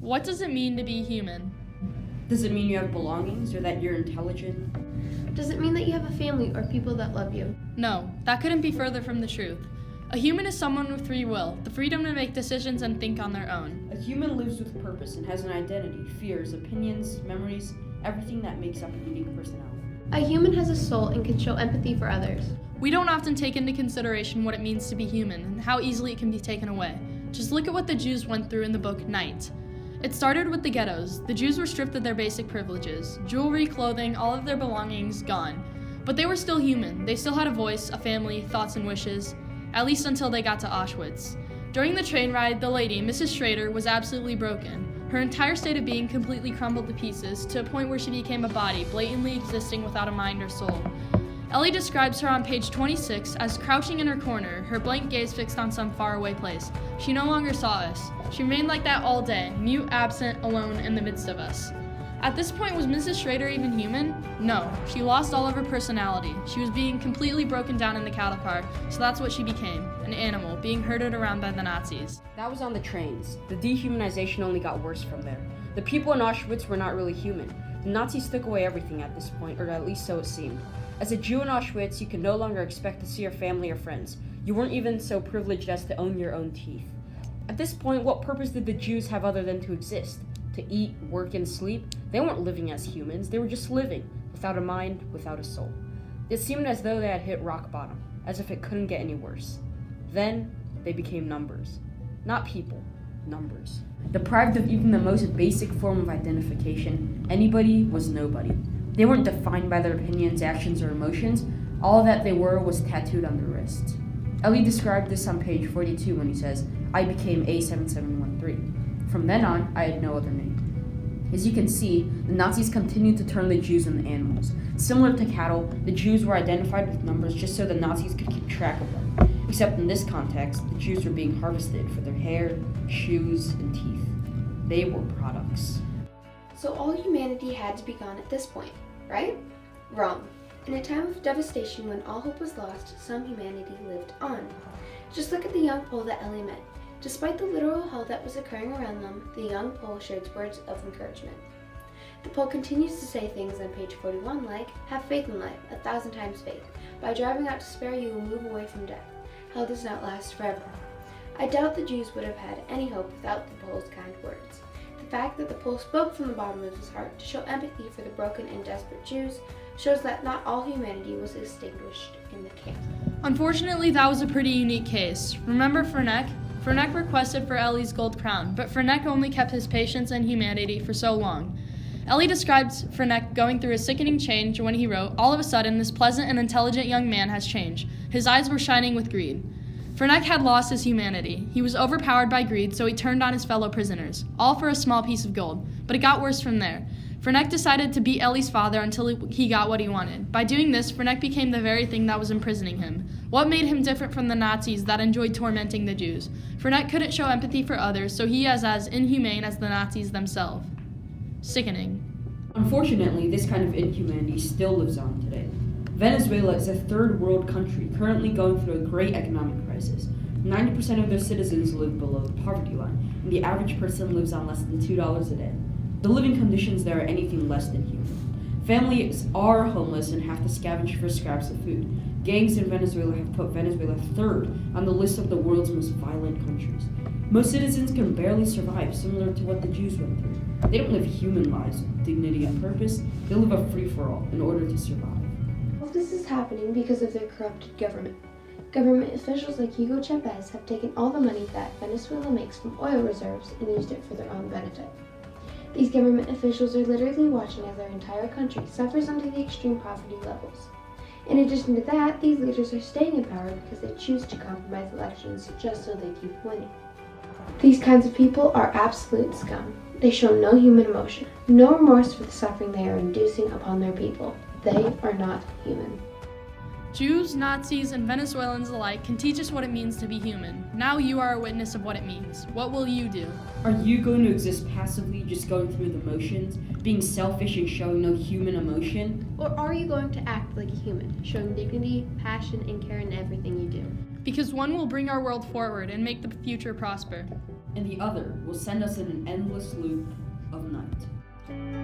What does it mean to be human? Does it mean you have belongings or that you're intelligent? Does it mean that you have a family or people that love you? No, that couldn't be further from the truth. A human is someone with free will, the freedom to make decisions and think on their own. A human lives with purpose and has an identity, fears, opinions, memories, everything that makes up a unique personality. A human has a soul and can show empathy for others. We don't often take into consideration what it means to be human and how easily it can be taken away. Just look at what the Jews went through in the book Night. It started with the ghettos. The Jews were stripped of their basic privileges. Jewelry, clothing, all of their belongings gone. But they were still human. They still had a voice, a family, thoughts and wishes, at least until they got to Auschwitz. During the train ride, the lady, Mrs. Schrader, was absolutely broken. Her entire state of being completely crumbled to pieces, to a point where she became a body, blatantly existing without a mind or soul. Ellie describes her on page 26 as crouching in her corner, her blank gaze fixed on some faraway place. She no longer saw us. She remained like that all day, mute, absent, alone in the midst of us. At this point, was Mrs. Schrader even human? No, she lost all of her personality. She was being completely broken down in the cattle car, so that's what she became, an animal, being herded around by the Nazis. That was on the trains. The dehumanization only got worse from there. The people in Auschwitz were not really human. The Nazis took away everything at this point, or at least so it seemed. As a Jew in Auschwitz, you could no longer expect to see your family or friends. You weren't even so privileged as to own your own teeth. At this point, what purpose did the Jews have other than to exist? To eat, work, and sleep? They weren't living as humans, they were just living, without a mind, without a soul. It seemed as though they had hit rock bottom, as if it couldn't get any worse. Then, they became numbers. Not people, numbers. Deprived of even the most basic form of identification, anybody was nobody. They weren't defined by their opinions, actions, or emotions. All that they were was tattooed on their wrists. Ellie described this on page 42 when he says, "I became A7713. From then on, I had no other name." As you can see, the Nazis continued to turn the Jews into animals. Similar to cattle, the Jews were identified with numbers just so the Nazis could keep track of them. Except in this context, the Jews were being harvested for their hair, shoes, and teeth. They were products. So all humanity had to be gone at this point, right? Wrong. In a time of devastation when all hope was lost, some humanity lived on. Just look at the young Pole that Ellie met. Despite the literal hell that was occurring around them, the young Pole shared words of encouragement. The Pole continues to say things on page 41 like, "Have faith in life, 1,000 times faith. By driving out despair, you will move away from death. Hell does not last forever." I doubt the Jews would have had any hope without the Pole's kind words. The fact that the Pole spoke from the bottom of his heart to show empathy for the broken and desperate Jews shows that not all humanity was extinguished in the camp. Unfortunately, that was a pretty unique case. Remember Fernek? Fernek requested for Ellie's gold crown, but Fernek only kept his patience and humanity for so long. Ellie describes Fernek going through a sickening change when he wrote, "All of a sudden, this pleasant and intelligent young man has changed. His eyes were shining with greed." Fernek had lost his humanity. He was overpowered by greed, so he turned on his fellow prisoners, all for a small piece of gold. But it got worse from there. Fernek decided to beat Ellie's father until he got what he wanted. By doing this, Fernek became the very thing that was imprisoning him. What made him different from the Nazis that enjoyed tormenting the Jews? Fernek couldn't show empathy for others, so he is as inhumane as the Nazis themselves. Sickening. Unfortunately, this kind of inhumanity still lives on today. Venezuela is a third world country currently going through a great economic crisis. 90% of their citizens live below the poverty line, and the average person lives on less than $2 a day. The living conditions there are anything less than human. Families are homeless and have to scavenge for scraps of food. Gangs in Venezuela have put Venezuela third on the list of the world's most violent countries. Most citizens can barely survive, similar to what the Jews went through. They don't live human lives with dignity and purpose. They live a free-for-all in order to survive. All this is happening because of their corrupted government. Government officials like Hugo Chavez have taken all the money that Venezuela makes from oil reserves and used it for their own benefit. These government officials are literally watching as their entire country suffers under the extreme poverty levels. In addition to that, these leaders are staying in power because they choose to compromise elections just so they keep winning. These kinds of people are absolute scum. They show no human emotion, no remorse for the suffering they are inducing upon their people. They are not human. Jews, Nazis, and Venezuelans alike can teach us what it means to be human. Now you are a witness of what it means. What will you do? Are you going to exist passively, just going through the motions, being selfish and showing no human emotion? Or are you going to act like a human, showing dignity, passion, and care in everything you do? Because one will bring our world forward and make the future prosper. and the other will send us in an endless loop of night.